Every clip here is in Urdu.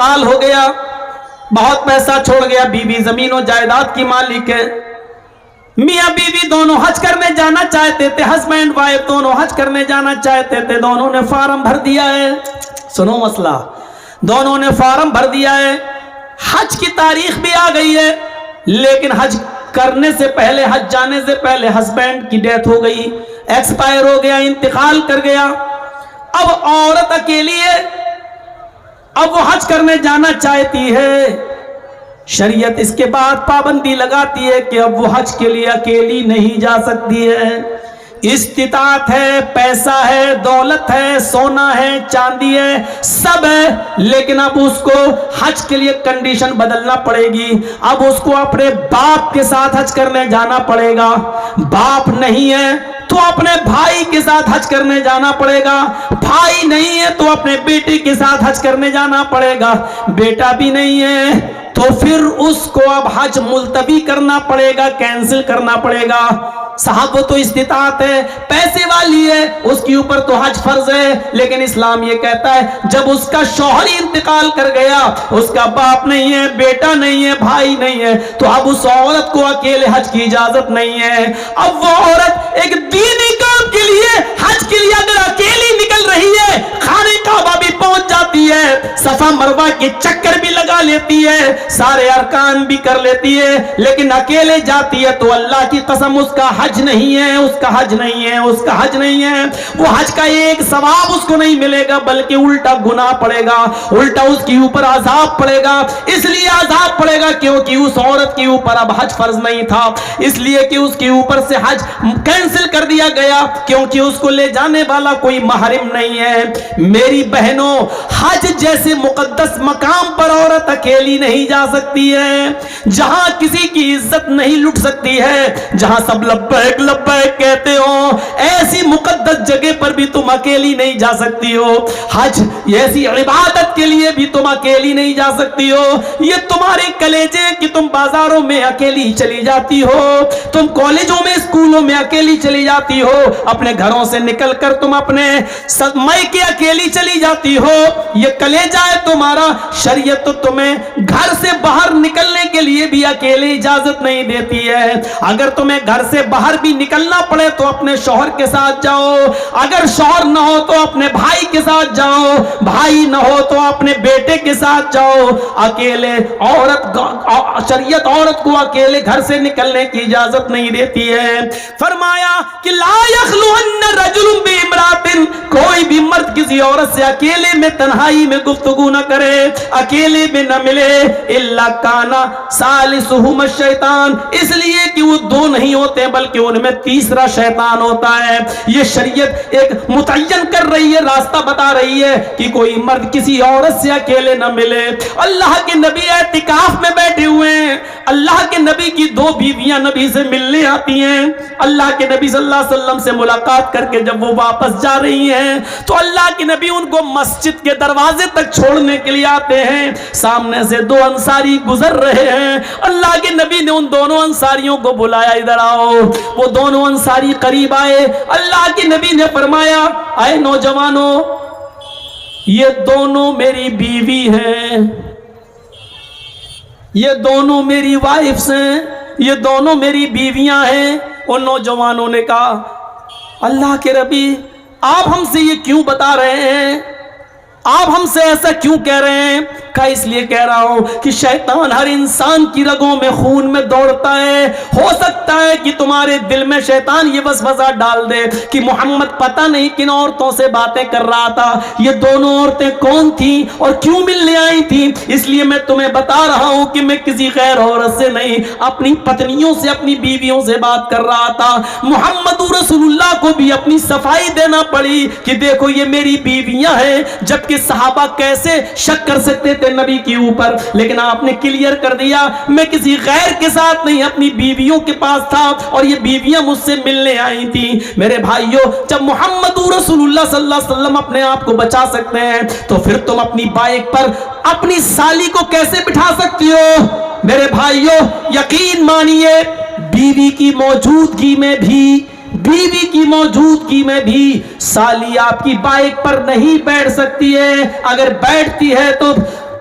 انتقال ہو گیا, بہت پیسہ چھوڑ گیا, بیوی زمین و جائیداد کی مالک ہے. میاں بیوی دونوں حج کرنے جانا چاہتے تھے, ہسبینڈ وائف دونوں حج کرنے جانا چاہتے تھے. دونوں نے فارم بھر دیا ہے, سنو مسئلہ, دونوں نے فارم بھر دیا ہے, حج کی تاریخ بھی آ گئی ہے, لیکن حج کرنے سے پہلے, حج جانے سے پہلے ہسبینڈ کی ڈیتھ ہو گئی, ایکسپائر ہو گیا, انتقال کر گیا. اب عورت اکیلی ہے, اب وہ حج کرنے جانا چاہتی ہے. شریعت اس کے بعد پابندی لگاتی ہے کہ اب وہ حج کے لیے اکیلی نہیں جا سکتی ہے. استطاعت ہے, پیسہ ہے, دولت ہے, سونا ہے, چاندی ہے, سب ہے, لیکن اب اس کو حج کے لیے کنڈیشن بدلنا پڑے گی. اب اس کو اپنے باپ کے ساتھ حج کرنے جانا پڑے گا. باپ نہیں ہے تو اپنے بھائی کے ساتھ حج کرنے جانا پڑے گا. بھائی نہیں ہے تو اپنے بیٹے کے ساتھ حج کرنے جانا پڑے گا. بیٹا بھی نہیں ہے تو پھر اس کو اب حج ملتوی کرنا پڑے گا, کینسل کرنا پڑے گا. صاحب وہ تو استطاعت ہے, پیسے والی ہے, اس کے اوپر تو حج فرض ہے, لیکن اسلام یہ کہتا ہے جب اس کا شوہر انتقال کر گیا, اس کا باپ نہیں ہے, بیٹا نہیں ہے, بھائی نہیں ہے, تو اب اس عورت کو اکیلے حج کی اجازت نہیں ہے. اب وہ عورت ایک دینی کام کے لیے حج کے لیے اگر اکیلی نکل رہی ہے, خانہ کعبہ بھی پہنچ جاتی ہے, صفا مروہ کے چکر بھی لگا لیتی ہے, سارے ارکان بھی کر لیتی ہے, لیکن اکیلے جاتی ہے تو اللہ کی قسم اس کا حج نہیں ہے, اس کا حج نہیں ہے, اس کا حج نہیں ہے. وہ حج کا ایک ثواب اس کو نہیں ملے گا, بلکہ الٹا گناہ پڑے گا, الٹا اس کے اوپر عذاب پڑے گا. اس لیے عذاب پڑے گا کیونکہ اس عورت کے اوپر اب حج فرض نہیں تھا, اس لیے کہ اس کے اوپر سے حج کینسل کر دیا گیا, کیونکہ اس کو لے جانے والا کوئی محرم نہیں ہے. میری بہنوں, حج جیسے مقدس مقام پر عورت اکیلی نہیں جا سکتی ہے, جہاں کسی کی عزت نہیں لٹ سکتی ہے, جہاں سب لبیک لبیک کہتے ہو, ایسی مقدس جگہ پر بھی تم اکیلی نہیں جا سکتی ہو. حج ایسی عبادت کے لیے بھی تم اکیلی نہیں جا سکتی ہو. یہ تمہارے کلیجے کہ تم بازاروں میں اکیلی چلی جاتی ہو, تم کالجوں میں اسکولوں میں اکیلی چلی جاتی ہو, اپنے گھروں سے نکل کر تم اپنے میکے اکیلی چلی جاتی ہو. یہ کلیجہ ہے تمہارا. شریعت تو تمہیں گھر سے باہر نکلنے کے لیے بھی اکیلے اجازت نہیں دیتی ہے. اگر تمہیں گھر سے باہر بھی نکلنا پڑے تو اپنے شوہر کے ساتھ جاؤ, اگر شوہر نہ ہو تو اپنے بھائی کے ساتھ جاؤ, بھائی نہ ہو تو اپنے بیٹے کے ساتھ جاؤ. اکیلے شریعت عورت کو اکیلے گھر سے نکلنے کی اجازت نہیں دیتی ہے. فرمایا کہ لا یخلون رجل بامرأۃ, کوئی بھی مرد کسی عورت سے اکیلے میں تنہائی میں گفتگو نہ کرے, اکیلے میں نہ ملے, الا کان ثالثہما الشیطان, اس لیے کہ وہ دو نہیں ہوتے بلکہ ان میں تیسرا شیطان ہوتا ہے. یہ شریعت ایک متعین کر رہی ہے, راستہ بتا رہی ہے کہ کوئی مرد کسی عورت سے اکیلے نہ ملے. اللہ کے نبی اعتکاف میں بیٹھے ہوئے ہیں, اللہ کے نبی کی دو بیویاں نبی سے ملنے آتی ہیں. اللہ کے نبی صلی اللہ علیہ وسلم سے ملاقات کر کے جب وہ واپس جا رہی ہیں تو اللہ کے نبی ان کو مسجد کے دروازے تک چھوڑنے کے لیے آتے ہیں. سامنے سے دو انصاری گزر رہے ہیں, اللہ کے نبی نے ان دونوں انصاریوں کو بلایا, ادھر آؤ. وہ دونوں انصاری قریب آئے. اللہ کے نبی نے فرمایا, اے نوجوانوں, یہ دونوں میری بیوی ہیں, یہ دونوں میری وائفز ہیں, یہ دونوں میری بیویاں ہیں. ان نوجوانوں نے کہا, اللہ کے نبی آپ ہم سے یہ کیوں بتا رہے ہیں, آپ ہم سے ایسا کیوں کہہ رہے ہیں؟ کہا اس لیے کہہ رہا ہوں کہ شیطان ہر انسان کی رگوں میں خون میں دوڑتا ہے. ہو سکتا ہے کہ تمہارے دل میں شیطان یہ وسوسہ ڈال دے کہ محمد پتہ نہیں کن عورتوں سے باتیں کر رہا تھا, یہ دونوں عورتیں کون تھیں اور کیوں ملنے آئی تھیں. اس لیے میں تمہیں بتا رہا ہوں کہ میں کسی غیر عورت سے نہیں, اپنی پتنیوں سے, اپنی بیویوں سے بات کر رہا تھا. محمد رسول اللہ کو بھی اپنی صفائی دینا پڑی کہ دیکھو یہ میری بیویاں ہیں, جبکہ صحابہ کیسے شک کر سکتے تھے نبی کے اوپر, لیکن آپ نے کلیئر کر دیا میں کسی غیر کے ساتھ نہیں, اپنی بیویوں کے پاس تھا اور یہ بیویاں مجھ سے ملنے آئی تھیں. میرے بھائیوں, جب محمد رسول اللہ صلی اللہ علیہ وسلم اپنے آپ کو بچا سکتے ہیں تو پھر تم اپنی بائک پر اپنی سالی کو کیسے بٹھا سکتی ہو؟ میرے بھائیوں یقین مانیے, بیوی کی موجودگی میں بھی سالی آپ کی بائک پر نہیں بیٹھ سکتی ہے. اگر بیٹھتی ہے تو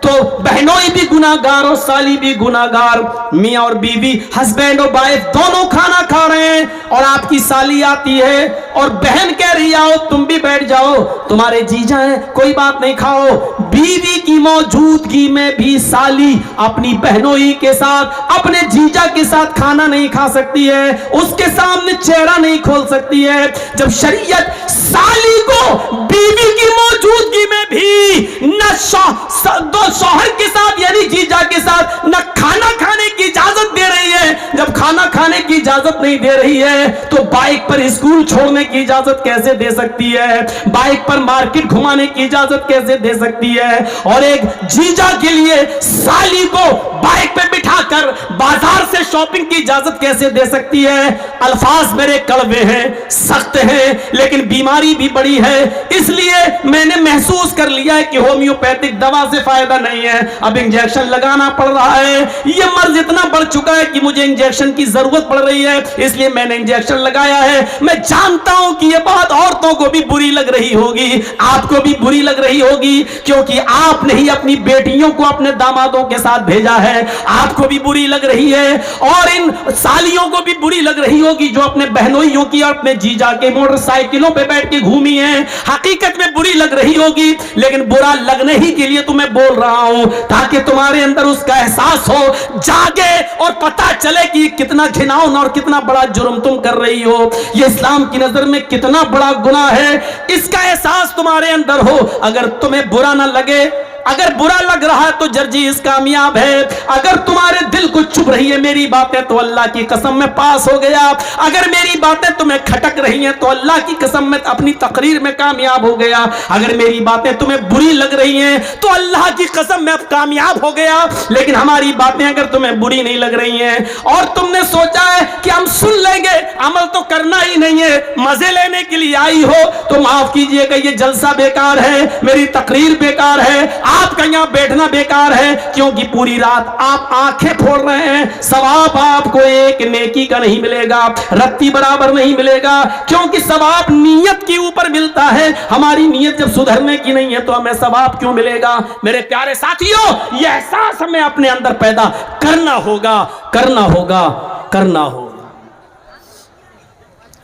تو بہنوئی بھی گناہگار اور سالی بھی گناہگار. میاں اور بیوی ہسبینڈ اور وائف دونوں کھانا کھا رہے ہیں اور آپ کی سالی آتی ہے اور بہن کہہ رہی آؤ تم بھی بیٹھ جاؤ, تمہارے جیجا ہیں کوئی بات نہیں کھاؤ. بیوی کی موجودگی میں بھی سالی اپنی بہنوئی کے ساتھ اپنے جیجا کے ساتھ کھانا نہیں کھا سکتی ہے, اس کے سامنے چہرہ نہیں کھول سکتی ہے. جب شریعت سالی کو بیوی کی موجودگی میں بھی نہ شوہر کے ساتھ یعنی جیجا کے ساتھ نہ کھانا کھانے کی اجازت دے رہی ہے, جب کھانا کھانے کی اجازت نہیں دے رہی ہے تو بائک پر اسکول چھوڑنے کی اجازت کیسے دے سکتی ہے, بائک پر مارکیٹ گھمانے کی اجازت کیسے دے سکتی ہے. اور ایک جیجا کے لیے سالی کو بائک پہ بٹھا کر بازار سے شاپنگ کی اجازت کیسے دے سکتی ہے. الفاظ میرے کڑوے ہیں, سخت ہیں, لیکن بیماری بھی بڑی ہے, اس لیے میں نے محسوس کر لیا ہے کہ ہومیوپیتھک دوا سے فائدہ نہیں ہے, اب انجیکشن لگانا پڑ رہا ہے. یہ مرض اتنا بڑھ چکا ہے کہ مجھے انجیکشن کی ضرورت پڑ رہی ہے, اس لیے میں نے انجیکشن لگایا ہے. میں جانتا ہوں کہ یہ بات عورتوں کو بھی بری لگ رہی ہوگی, آپ کو بھی بری لگ رہی ہوگی, کیونکہ آپ نے ہی اپنی بیٹیوں کو اپنے دامادوں کے ساتھ بھیجا ہے. آپ کو بھی بری لگ رہی ہے اور ان سالیوں کو بھی بری لگ رہی ہوگی جو اپنے بہنوئیوں کی اور اپنے جیجا کے موٹر سائیکلوں پہ بیٹھ کے گھومی ہیں. حقیقت میں بری لگ رہی ہوگی, لیکن برا لگنے ہی کے لیے تمہیں بول رہا ہوں تاکہ تمہارے اندر اس کا احساس ہو, جاگے اور پتہ چلے کہ کتنا گھناؤنا اور کتنا بڑا جرم تم کر رہی ہو, یہ اسلام کی نظر میں کتنا بڑا گناہ ہے, اس کا احساس تمہارے اندر ہو. اگر تمہیں برا نہ لگے, اگر برا لگ رہا ہے تو جرجیز کامیاب ہے. اگر تمہارے دل کو چبھ رہی ہے میری باتیں تو اللہ کی قسم میں پاس ہو گیا. اگر میری باتیں تمہیں کھٹک رہی ہیں تو اللہ کی قسم میں اپنی تقریر میں کامیاب ہو گیا. اگر میری باتیں تمہیں بری لگ رہی ہیں تو اللہ کی قسم میں اب کامیاب ہو گیا. لیکن ہماری باتیں اگر تمہیں بری نہیں لگ رہی ہیں اور تم نے سوچا ہے کہ ہم سن لیں گے, عمل تو کرنا ہی نہیں ہے, مزے لینے کے لیے آئی ہو, تو معاف کیجئے کہ یہ جلسہ بیکار ہے, میری تقریر بیکار ہے, آپ کا یہاں بیٹھنا بیکار ہے, کیونکہ پوری رات آپ آنکھیں پھوڑ رہے ہیں. ثواب آپ کو ایک نیکی کا نہیں ملے گا, رتی برابر نہیں ملے گا, کیونکہ ثواب نیت کے اوپر ملتا ہے. ہماری نیت جب سدھرنے کی نہیں ہے تو ہمیں ثواب کیوں ملے گا؟ میرے پیارے ساتھیوں, یہ احساس ہمیں اپنے اندر پیدا کرنا ہوگا, کرنا ہوگا, کرنا ہوگا.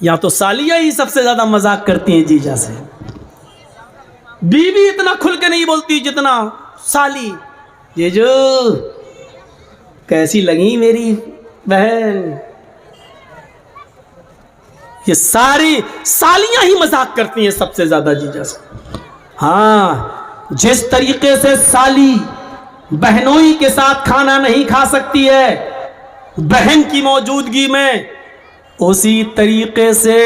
یا تو سالیاں ہی سب سے زیادہ مذاق کرتی ہیں جیجا سے, بیوی اتنا کھل کے نہیں بولتی جتنا سالی. یہ جو کیسی لگی میری بہن, یہ ساری سالیاں ہی مذاق کرتی ہیں سب سے زیادہ جیجا سے. ہاں, جس طریقے سے سالی بہنوئی کے ساتھ کھانا نہیں کھا سکتی ہے بہن کی موجودگی میں, اسی طریقے سے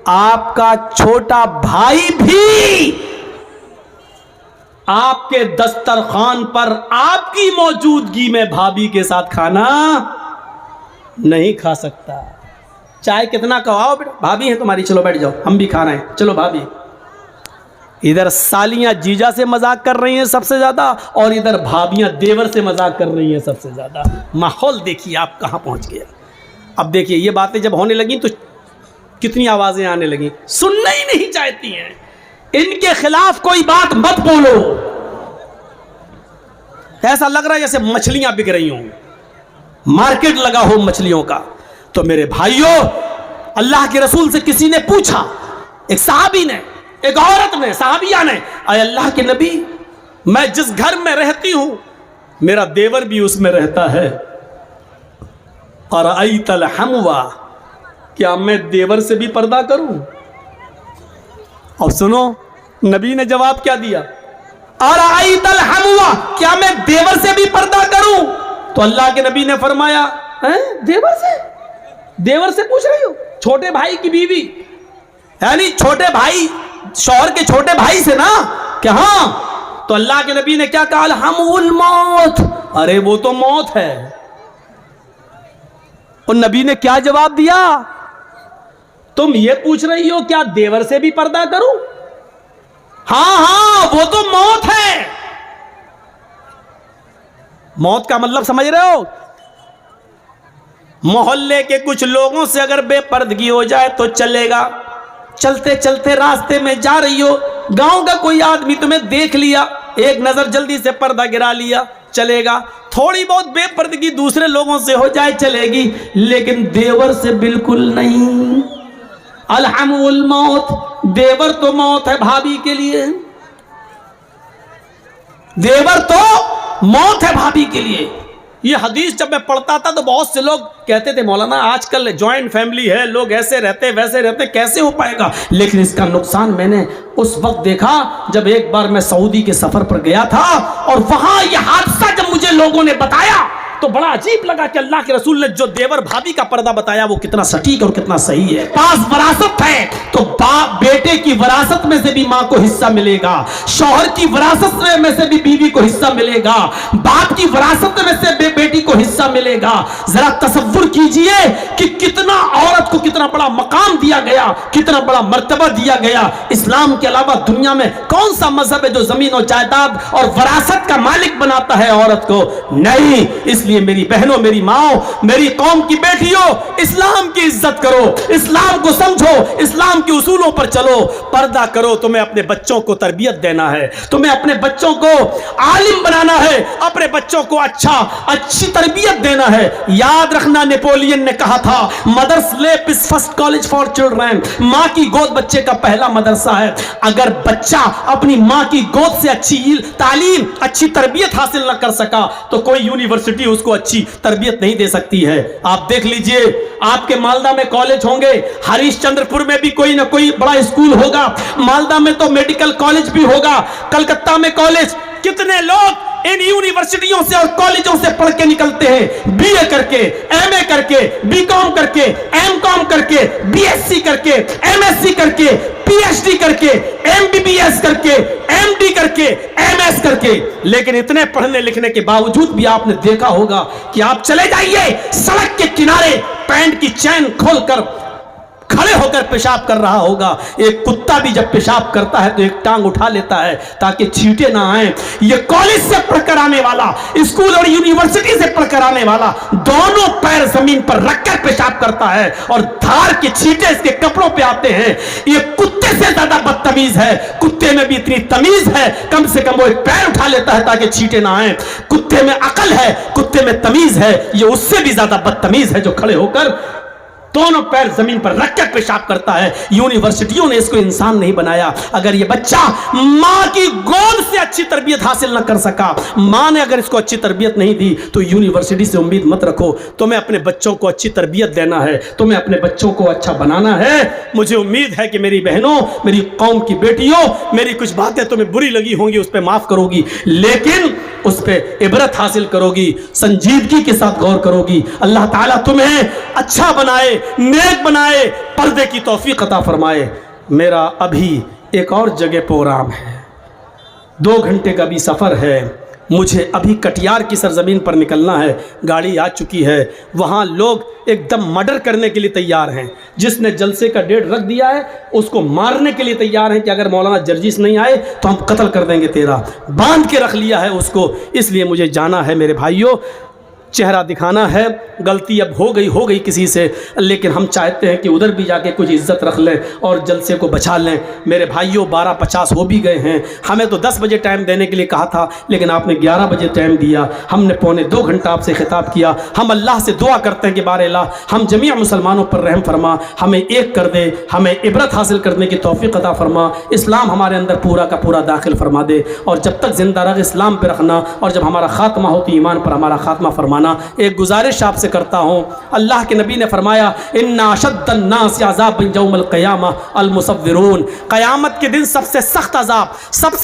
آپ کا چھوٹا بھائی بھی آپ کے دسترخوان پر آپ کی موجودگی میں بھابھی کے ساتھ کھانا نہیں کھا سکتا. چائے کتنا کہاؤ, بھابھی ہیں تمہاری, چلو بیٹھ جاؤ, ہم بھی کھا رہے ہیں, چلو بھابھی. ادھر سالیاں جیجا سے مذاق کر رہی ہیں سب سے زیادہ, اور ادھر بھابیاں دیور سے مذاق کر رہی ہیں سب سے زیادہ. ماحول دیکھیے آپ کہاں پہنچ گیا. اب دیکھیے یہ باتیں جب ہونے لگیں تو کتنی آوازیں آنے لگیں, سننا ہی نہیں چاہتی ہیں. ان کے خلاف کوئی بات مت بولو, ایسا لگ رہا ہے جیسے مچھلیاں بک رہی ہوں, مارکیٹ لگا ہو مچھلیوں کا. تو میرے بھائیوں, اللہ کے رسول سے کسی نے پوچھا, ایک صحابی نے, ایک عورت نے, صحابیہ نے, اے اللہ کے نبی, میں جس گھر میں رہتی ہوں میرا دیور بھی اس میں رہتا ہے, ارأیت الحموا, کیا میں دیور سے بھی پردہ کروں؟ اور سنو نبی نے جواب کیا دیا, ارأیت الحموا, کیا میں دیور سے بھی پردہ کروں؟ تو اللہ کے نبی نے فرمایا, دیور سے, دیور سے پوچھ رہی ہو, چھوٹے بھائی کی بیوی, یعنی چھوٹے بھائی, شوہر کے چھوٹے بھائی سے نا, کہ ہاں. تو اللہ کے نبی نے کیا کہا, الحمو الموت, ارے وہ تو موت ہے. اور نبی نے کیا جواب دیا, تم یہ پوچھ رہی ہو کیا دیور سے بھی پردہ کروں؟ ہاں ہاں وہ تو موت ہے. موت کا مطلب سمجھ رہے ہو؟ محلے کے کچھ لوگوں سے اگر بے پردگی ہو جائے تو چلے گا, چلتے چلتے راستے میں جا رہی ہو, گاؤں کا کوئی آدمی تمہیں دیکھ لیا, ایک نظر جلدی سے پردہ گرا لیا چلے گا, تھوڑی بہت بے پردگی دوسرے لوگوں سے ہو جائے چلے گی, لیکن دیور سے بالکل نہیں. الحم الموت, دیور تو موت ہے بھابھی کے لیے, دیور تو موت ہے بھابھی کے لیے. یہ حدیث جب میں پڑھتا تھا تو بہت سے لوگ کہتے تھے مولانا آج کل جوائنٹ فیملی ہے, لوگ ایسے رہتے ویسے رہتے, کیسے ہو پائے گا؟ لیکن اس کا نقصان میں نے اس وقت دیکھا جب ایک بار میں سعودی کے سفر پر گیا تھا, اور وہاں یہ حادثہ جب مجھے لوگوں نے بتایا تو بڑا عجیب لگا کہ اللہ کے رسول نے جو دیور بھابھی کا پردہ بتایا وہ کتنا سٹیک اور کتنا صحیح ہے. پاس وراثت ہے تو باپ بیٹے کی وراثت میں سے بھی ماں کو حصہ ملے گا, شوہر کی وراثت میں سے بھی بیوی کو حصہ ملے گا, باپ کی وراثت میں سے بیٹی کو حصہ ملے گا. ذرا تصور کیجئے کہ کتنا عورت کو کتنا بڑا مقام دیا گیا, کتنا بڑا مرتبہ دیا گیا. اسلام کے علاوہ دنیا میں کون سا مذہب ہے جو زمین و جائیداد اور وراثت کا مالک بناتا ہے عورت کو؟ نہیں. اس لیے میری بہنوں, میری ماں, میری قوم کی بیٹیوں, اسلام کی عزت کرو, اسلام کو سمجھو, اسلام کے اصولوں پر چلو, پردہ کرو. تمہیں اپنے بچوں کو تربیت دینا ہے, تمہیں اپنے بچوں کو عالم بنانا ہے, اپنے بچوں کو اچھی تربیت دینا ہے. یاد رکھنا نیپولین نے کہا تھا مدرس لیپ از فرسٹ کالج فار چلڈرن, ماں کی گود بچے کا پہلا مدرسہ ہے. اگر بچہ اپنی ماں کی گود سے اچھی تعلیم, اچھی تربیت حاصل نہ کر سکا تو کوئی یونیورسٹی اس کو اچھی تربیت نہیں دے سکتی ہے. آپ دیکھ لیجئے, آپ کے مالدہ میں کالج ہوں گے, ہریش چندر پور میں بھی کوئی نہ کوئی بڑا اسکول ہوگا, مالدہ میں تو میڈیکل کالج بھی ہوگا, کلکتہ میں کالج. کتنے لوگ ان یونیورسٹیوں سے اور کالجوں سے پڑھ کے نکلتے ہیں, بی اے کر کے, ایم اے کر کے, بی کام کر کے, ایم کام کر کے, بی ایس سی کر کے, ایم ایس سی کر کے, پی ایچ ڈی کر کے, ایم بی بی ایس کر کے, ایم ڈی کر کے, ایم ایس کر کے. لیکن اتنے پڑھنے لکھنے کے باوجود بھی آپ نے دیکھا ہوگا کہ آپ چلے جائیے سڑک کے کنارے پینٹ کی چین کھول کر کھڑے ہو کر پیشاب کر رہا ہوگا. ایک کتا بھی جب پیشاب کرتا ہے تو ایک ٹانگ اٹھا لیتا ہے تاکہ چھینٹے نہ آئیں. یہ کالج سے پڑھ کر آنے والا, اسکول اور یونیورسٹی سے پڑھ کر آنے والا, دونوں پیر زمین پر رکھ کر پیشاب کرتا ہے اور دھار کے چھینٹے اس کے کپڑوں پہ آتے ہیں. یہ کتے سے زیادہ بدتمیز ہے. کتے میں بھی اتنی تمیز ہے, کم سے کم وہ ایک پیر اٹھا لیتا ہے تاکہ چھینٹے نہ آئیں. کتے میں عقل ہے, کتے میں تمیز ہے, یہ اس سے بھی زیادہ بدتمیز ہے جو کھڑے ہو کر دونوں پیر زمین پر رکھ کر پیشاب کرتا ہے. یونیورسٹیوں نے اس کو انسان نہیں بنایا. اگر یہ بچہ ماں کی گود سے اچھی تربیت حاصل نہ کر سکا, ماں نے اگر اس کو اچھی تربیت نہیں دی تو یونیورسٹی سے امید مت رکھو. تمہیں اپنے بچوں کو اچھی تربیت دینا ہے, تمہیں اپنے بچوں کو اچھا بنانا ہے. مجھے امید ہے کہ میری بہنوں, میری قوم کی بیٹیوں, میری کچھ باتیں تمہیں بری لگی ہوں گی, اس پہ معاف کرو گی, لیکن اس پہ عبرت حاصل کرو گی, سنجیدگی کے ساتھ غور کرو گی. اللہ تعالیٰ تمہیں اچھا بنائے, نیک بنائے, پردے کی توفیق عطا فرمائے. میرا ابھی ایک اور جگہ پروگرام ہے, 2 گھنٹے کا بھی سفر ہے. مجھے ابھی کٹیار کی سرزمین پر نکلنا ہے, گاڑی آ چکی ہے. وہاں لوگ ایک دم مرڈر کرنے کے لیے تیار ہیں. جس نے جلسے کا ڈیٹ رکھ دیا ہے اس کو مارنے کے لیے تیار ہیں کہ اگر مولانا جرجیس نہیں آئے تو ہم قتل کر دیں گے تیرا. باندھ کے رکھ لیا ہے اس کو. اس لیے مجھے جانا ہے میرے بھائیوں, چہرہ دکھانا ہے. غلطی اب ہو گئی کسی سے, لیکن ہم چاہتے ہیں کہ ادھر بھی جا کے کچھ عزت رکھ لیں اور جلسے کو بچا لیں. میرے بھائیوں 12:50 ہو بھی گئے ہیں. ہمیں تو 10 بجے ٹائم دینے کے لیے کہا تھا, لیکن آپ نے 11 بجے ٹائم دیا. ہم نے 2.25 گھنٹہ آپ سے خطاب کیا. ہم اللہ سے دعا کرتے ہیں کہ بار الہ ہم جمیع مسلمانوں پر رحم فرما, ہمیں ایک کر دے, ہمیں عبرت حاصل کرنے کی توفیق عطا فرما, اسلام ہمارے اندر پورا کا پورا داخل فرما دے. اور جب تک زندہ رہ اسلام پہ رکھنا, اور جب ہمارا خاتمہ ہوتی ایمان پر ہمارا خاتمہ فرمانا. ایک گزارش آپ سے کرتا ہوں, اللہ کے نبی نے فرمایا ان اشد الناس عذابا یوم القیامہ المصورون. قیامت کے دن سب سے سخت عذاب, سب